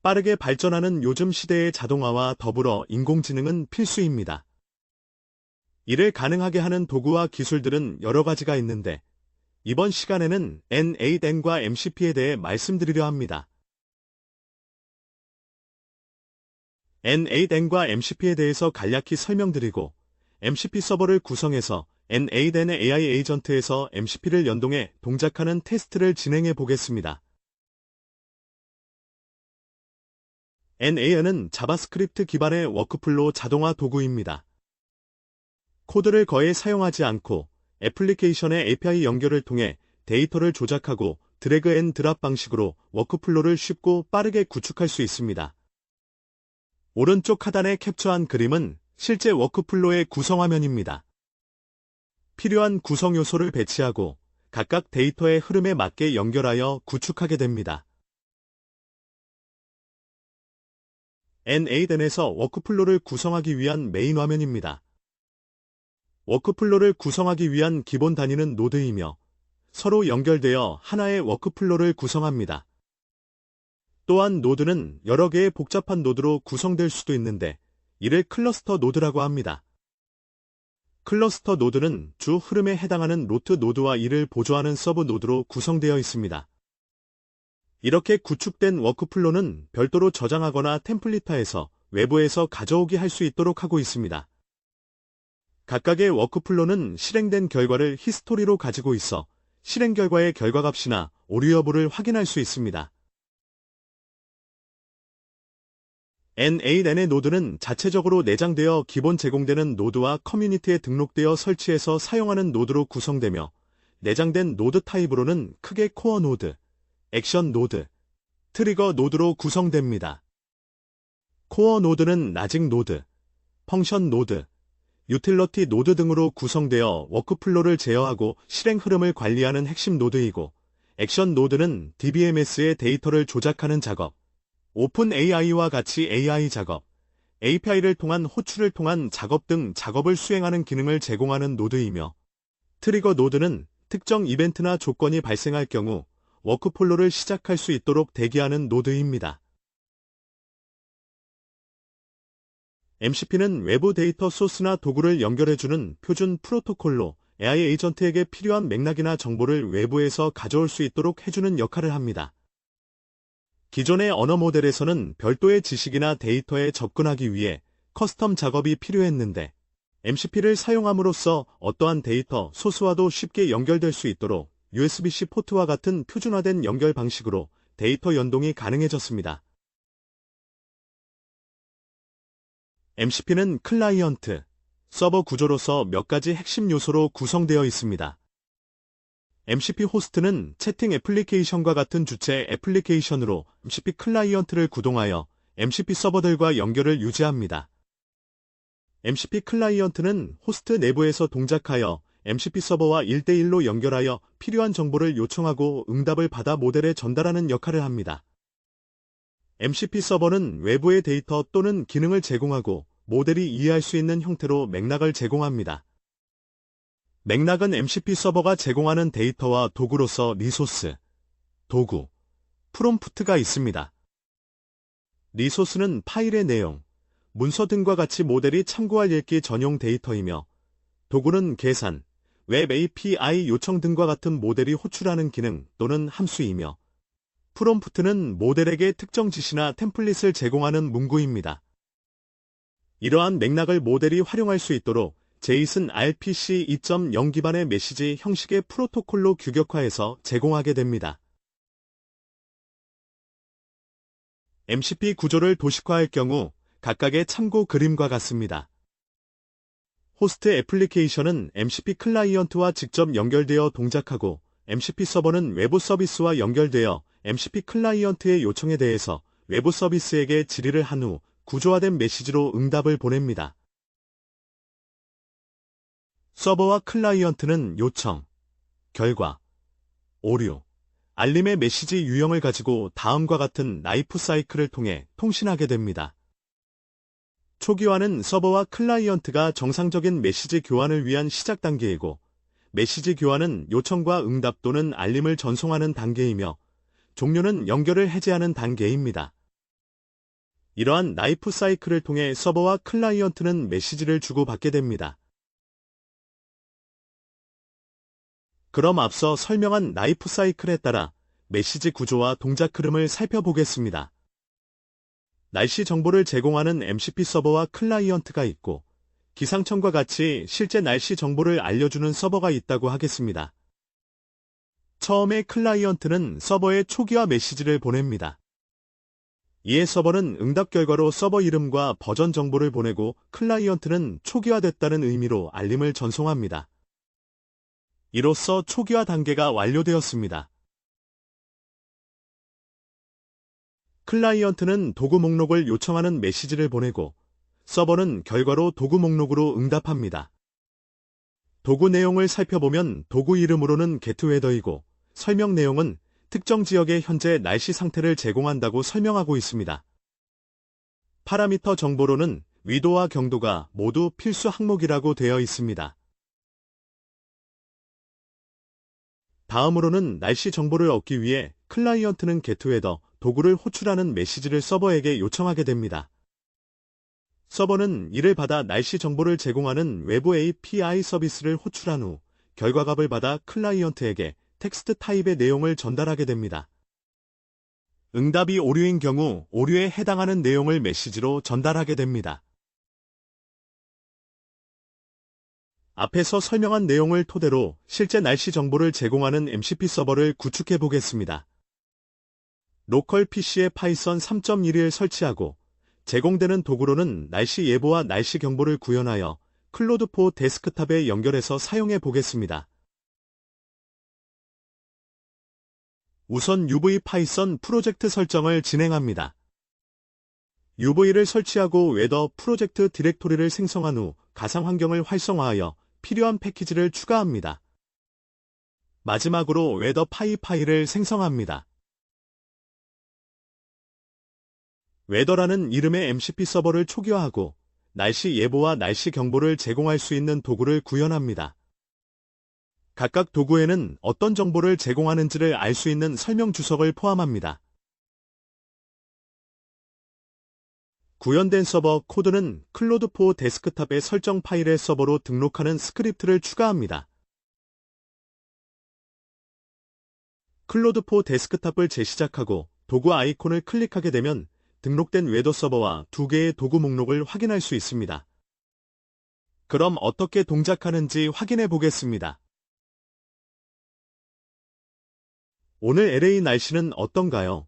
빠르게 발전하는 요즘 시대의 자동화와 더불어 인공지능은 필수입니다. 이를 가능하게 하는 도구와 기술들은 여러 가지가 있는데 이번 시간에는 N8N과 MCP에 대해 말씀드리려 합니다. N8N과 MCP에 대해서 간략히 설명드리고 MCP 서버를 구성해서 N8N의 AI 에이전트에서 MCP를 연동해 동작하는 테스트를 진행해 보겠습니다. N8N은 자바스크립트 기반의 워크플로우 자동화 도구입니다. 코드를 거의 사용하지 않고 애플리케이션의 API 연결을 통해 데이터를 조작하고 드래그 앤 드랍 방식으로 워크플로우를 쉽고 빠르게 구축할 수 있습니다. 오른쪽 하단에 캡처한 그림은 실제 워크플로우의 구성화면입니다. 필요한 구성 요소를 배치하고 각각 데이터의 흐름에 맞게 연결하여 구축하게 됩니다. N8N에서 워크플로우를 구성하기 위한 메인 화면입니다. 워크플로우를 구성하기 위한 기본 단위는 노드이며 서로 연결되어 하나의 워크플로우를 구성합니다. 또한 노드는 여러 개의 복잡한 노드로 구성될 수도 있는데 이를 클러스터 노드라고 합니다. 클러스터 노드는 주 흐름에 해당하는 로트 노드와 이를 보조하는 서브 노드로 구성되어 있습니다. 이렇게 구축된 워크플로우는 별도로 저장하거나 템플릿화해서 외부에서 가져오기 할 수 있도록 하고 있습니다. 각각의 워크플로우는 실행된 결과를 히스토리로 가지고 있어 실행 결과의 결과값이나 오류 여부를 확인할 수 있습니다. N8N의 노드는 자체적으로 내장되어 기본 제공되는 노드와 커뮤니티에 등록되어 설치해서 사용하는 노드로 구성되며 내장된 노드 타입으로는 크게 코어 노드, 액션 노드, 트리거 노드로 구성됩니다. 코어 노드는 나직 노드, 펑션 노드, 유틸러티 노드 등으로 구성되어 워크플로우를 제어하고 실행 흐름을 관리하는 핵심 노드이고 액션 노드는 DBMS의 데이터를 조작하는 작업, 오픈 AI와 같이 AI 작업, API를 통한 호출을 통한 작업 등 작업을 수행하는 기능을 제공하는 노드이며 트리거 노드는 특정 이벤트나 조건이 발생할 경우 워크플로우를 시작할 수 있도록 대기하는 노드입니다. MCP는 외부 데이터 소스나 도구를 연결해주는 표준 프로토콜로 AI 에이전트에게 필요한 맥락이나 정보를 외부에서 가져올 수 있도록 해주는 역할을 합니다. 기존의 언어 모델에서는 별도의 지식이나 데이터에 접근하기 위해 커스텀 작업이 필요했는데 MCP를 사용함으로써 어떠한 데이터 소스와도 쉽게 연결될 수 있도록 USB-C 포트와 같은 표준화된 연결 방식으로 데이터 연동이 가능해졌습니다. MCP는 클라이언트, 서버 구조로서 몇 가지 핵심 요소로 구성되어 있습니다. MCP 호스트는 채팅 애플리케이션과 같은 주체 애플리케이션으로 MCP 클라이언트를 구동하여 MCP 서버들과 연결을 유지합니다. MCP 클라이언트는 호스트 내부에서 동작하여 MCP 서버와 1대1로 연결하여 필요한 정보를 요청하고 응답을 받아 모델에 전달하는 역할을 합니다. MCP 서버는 외부의 데이터 또는 기능을 제공하고 모델이 이해할 수 있는 형태로 맥락을 제공합니다. 맥락은 MCP 서버가 제공하는 데이터와 도구로서 리소스, 도구, 프롬프트가 있습니다. 리소스는 파일의 내용, 문서 등과 같이 모델이 참고할 읽기 전용 데이터이며 도구는 계산, 웹 API 요청 등과 같은 모델이 호출하는 기능 또는 함수이며 프롬프트는 모델에게 특정 지시나 템플릿을 제공하는 문구입니다. 이러한 맥락을 모델이 활용할 수 있도록 제이슨 RPC 2.0 기반의 메시지 형식의 프로토콜로 규격화해서 제공하게 됩니다. MCP 구조를 도식화할 경우 각각의 참고 그림과 같습니다. 호스트 애플리케이션은 MCP 클라이언트와 직접 연결되어 동작하고 MCP 서버는 외부 서비스와 연결되어 MCP 클라이언트의 요청에 대해서 외부 서비스에게 질의를 한 후 구조화된 메시지로 응답을 보냅니다. 서버와 클라이언트는 요청, 결과, 오류, 알림의 메시지 유형을 가지고 다음과 같은 라이프 사이클을 통해 통신하게 됩니다. 초기화는 서버와 클라이언트가 정상적인 메시지 교환을 위한 시작 단계이고 메시지 교환은 요청과 응답 또는 알림을 전송하는 단계이며 종료는 연결을 해제하는 단계입니다. 이러한 라이프 사이클을 통해 서버와 클라이언트는 메시지를 주고받게 됩니다. 그럼 앞서 설명한 라이프 사이클에 따라 메시지 구조와 동작 흐름을 살펴보겠습니다. 날씨 정보를 제공하는 MCP 서버와 클라이언트가 있고, 기상청과 같이 실제 날씨 정보를 알려주는 서버가 있다고 하겠습니다. 처음에 클라이언트는 서버에 초기화 메시지를 보냅니다. 이에 서버는 응답 결과로 서버 이름과 버전 정보를 보내고 클라이언트는 초기화됐다는 의미로 알림을 전송합니다. 이로써 초기화 단계가 완료되었습니다. 클라이언트는 도구 목록을 요청하는 메시지를 보내고 서버는 결과로 도구 목록으로 응답합니다. 도구 내용을 살펴보면 도구 이름으로는 getWeather이고 설명 내용은 특정 지역의 현재 날씨 상태를 제공한다고 설명하고 있습니다. 파라미터 정보로는 위도와 경도가 모두 필수 항목이라고 되어 있습니다. 다음으로는 날씨 정보를 얻기 위해 클라이언트는 getWeather 도구를 호출하는 메시지를 서버에게 요청하게 됩니다. 서버는 이를 받아 날씨 정보를 제공하는 외부 API 서비스를 호출한 후 결과값을 받아 클라이언트에게 텍스트 타입의 내용을 전달하게 됩니다. 응답이 오류인 경우 오류에 해당하는 내용을 메시지로 전달하게 됩니다. 앞에서 설명한 내용을 토대로 실제 날씨 정보를 제공하는 MCP 서버를 구축해 보겠습니다. 로컬 PC에 파이썬 3.1을 설치하고 제공되는 도구로는 날씨 예보와 날씨 경보를 구현하여 클로드4 데스크탑에 연결해서 사용해 보겠습니다. 우선 UV 파이썬 프로젝트 설정을 진행합니다. UV를 설치하고 웨더 프로젝트 디렉토리를 생성한 후 가상 환경을 활성화하여 필요한 패키지를 추가합니다. 마지막으로 웨더 파이를 생성합니다. 웨더라는 이름의 MCP 서버를 초기화하고 날씨 예보와 날씨 경보를 제공할 수 있는 도구를 구현합니다. 각각 도구에는 어떤 정보를 제공하는지를 알 수 있는 설명 주석을 포함합니다. 구현된 서버 코드는 클로드4 데스크탑의 설정 파일의 서버로 등록하는 스크립트를 추가합니다. 클로드4 데스크탑을 재시작하고 도구 아이콘을 클릭하게 되면 등록된 웨더 서버와 두 개의 도구 목록을 확인할 수 있습니다. 그럼 어떻게 동작하는지 확인해 보겠습니다. 오늘 LA 날씨는 어떤가요?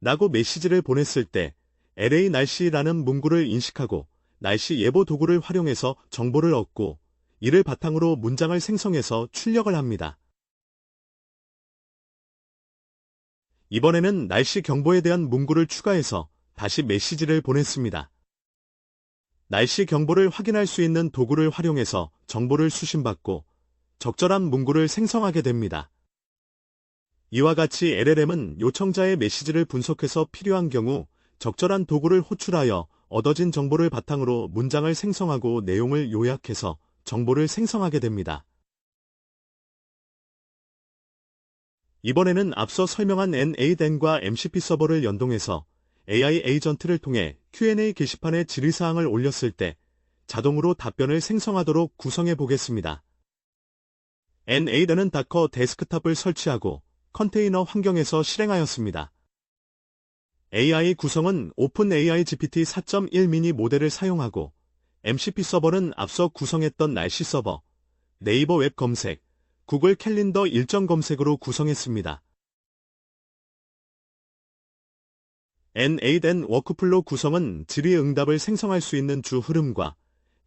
라고 메시지를 보냈을 때 LA 날씨라는 문구를 인식하고 날씨 예보 도구를 활용해서 정보를 얻고 이를 바탕으로 문장을 생성해서 출력을 합니다. 이번에는 날씨 경보에 대한 문구를 추가해서 다시 메시지를 보냈습니다. 날씨 경보를 확인할 수 있는 도구를 활용해서 정보를 수신받고 적절한 문구를 생성하게 됩니다. 이와 같이 LLM은 요청자의 메시지를 분석해서 필요한 경우 적절한 도구를 호출하여 얻어진 정보를 바탕으로 문장을 생성하고 내용을 요약해서 정보를 생성하게 됩니다. 이번에는 앞서 설명한 N8N과 MCP 서버를 연동해서 AI 에이전트를 통해 Q&A 게시판에 질의사항을 올렸을 때 자동으로 답변을 생성하도록 구성해 보겠습니다. N8N은 다커 데스크탑을 설치하고 컨테이너 환경에서 실행하였습니다. AI 구성은 오픈AI GPT 4.1 미니 모델을 사용하고 MCP 서버는 앞서 구성했던 날씨 서버, 네이버 웹 검색, 구글 캘린더 일정 검색으로 구성했습니다. N8N 워크플로 구성은 질의응답을 생성할 수 있는 주 흐름과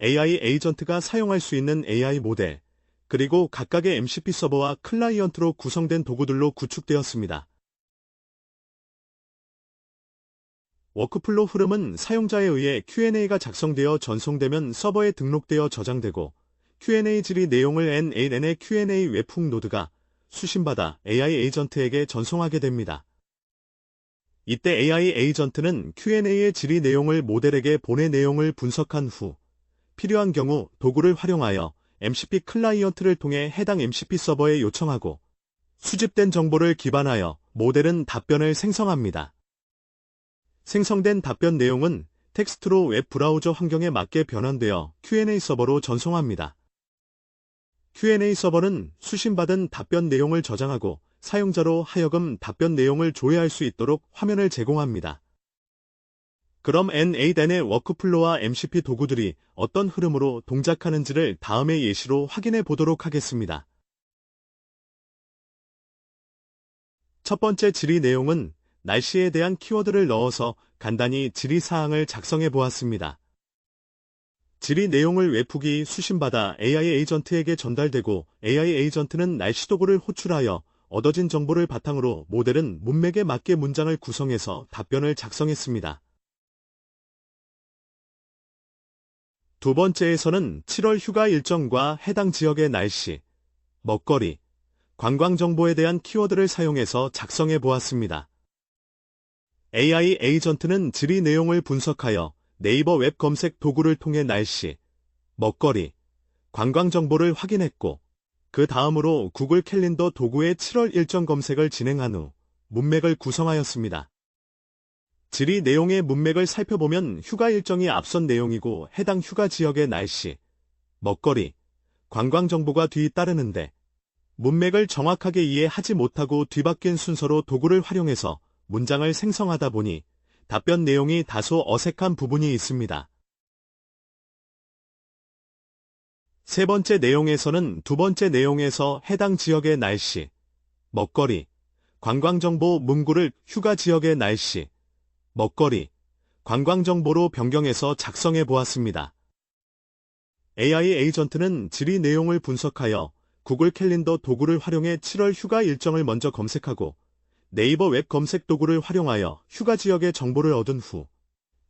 AI 에이전트가 사용할 수 있는 AI 모델, 그리고 각각의 MCP 서버와 클라이언트로 구성된 도구들로 구축되었습니다. 워크플로 흐름은 사용자에 의해 Q&A가 작성되어 전송되면 서버에 등록되어 저장되고 Q&A 질의 내용을 N8N의 Q&A 웹훅 노드가 수신받아 AI 에이전트에게 전송하게 됩니다. 이때 AI 에이전트는 Q&A의 질의 내용을 모델에게 보내 내용을 분석한 후 필요한 경우 도구를 활용하여 MCP 클라이언트를 통해 해당 MCP 서버에 요청하고 수집된 정보를 기반하여 모델은 답변을 생성합니다. 생성된 답변 내용은 텍스트로 웹 브라우저 환경에 맞게 변환되어 Q&A 서버로 전송합니다. Q&A 서버는 수신받은 답변 내용을 저장하고 사용자로 하여금 답변 내용을 조회할 수 있도록 화면을 제공합니다. 그럼 N8N의 워크플로우와 MCP 도구들이 어떤 흐름으로 동작하는지를 다음의 예시로 확인해 보도록 하겠습니다. 첫 번째 질의 내용은 날씨에 대한 키워드를 넣어서 간단히 질의 사항을 작성해 보았습니다. 질의 내용을 웹훅이 수신받아 AI 에이전트에게 전달되고 AI 에이전트는 날씨 도구를 호출하여 얻어진 정보를 바탕으로 모델은 문맥에 맞게 문장을 구성해서 답변을 작성했습니다. 두 번째에서는 7월 휴가 일정과 해당 지역의 날씨, 먹거리, 관광 정보에 대한 키워드를 사용해서 작성해 보았습니다. AI 에이전트는 질의 내용을 분석하여 네이버 웹 검색 도구를 통해 날씨, 먹거리, 관광 정보를 확인했고, 그 다음으로 구글 캘린더 도구의 7월 일정 검색을 진행한 후 문맥을 구성하였습니다. 질의 내용의 문맥을 살펴보면 휴가 일정이 앞선 내용이고 해당 휴가 지역의 날씨, 먹거리, 관광 정보가 뒤따르는데 문맥을 정확하게 이해하지 못하고 뒤바뀐 순서로 도구를 활용해서 문장을 생성하다 보니 답변 내용이 다소 어색한 부분이 있습니다. 세 번째 내용에서는 두 번째 내용에서 해당 지역의 날씨, 먹거리, 관광정보 문구를 휴가 지역의 날씨, 먹거리, 관광정보로 변경해서 작성해 보았습니다. AI 에이전트는 질의 내용을 분석하여 구글 캘린더 도구를 활용해 7월 휴가 일정을 먼저 검색하고 네이버 웹 검색 도구를 활용하여 휴가 지역의 정보를 얻은 후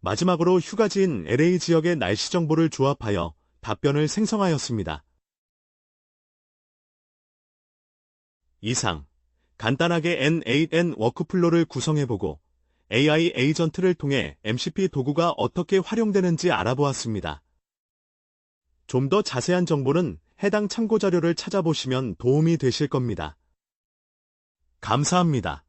마지막으로 휴가지인 LA 지역의 날씨 정보를 조합하여 답변을 생성하였습니다. 이상, 간단하게 N8N 워크플로우를 구성해보고 AI 에이전트를 통해 MCP 도구가 어떻게 활용되는지 알아보았습니다. 좀 더 자세한 정보는 해당 참고자료를 찾아보시면 도움이 되실 겁니다. 감사합니다.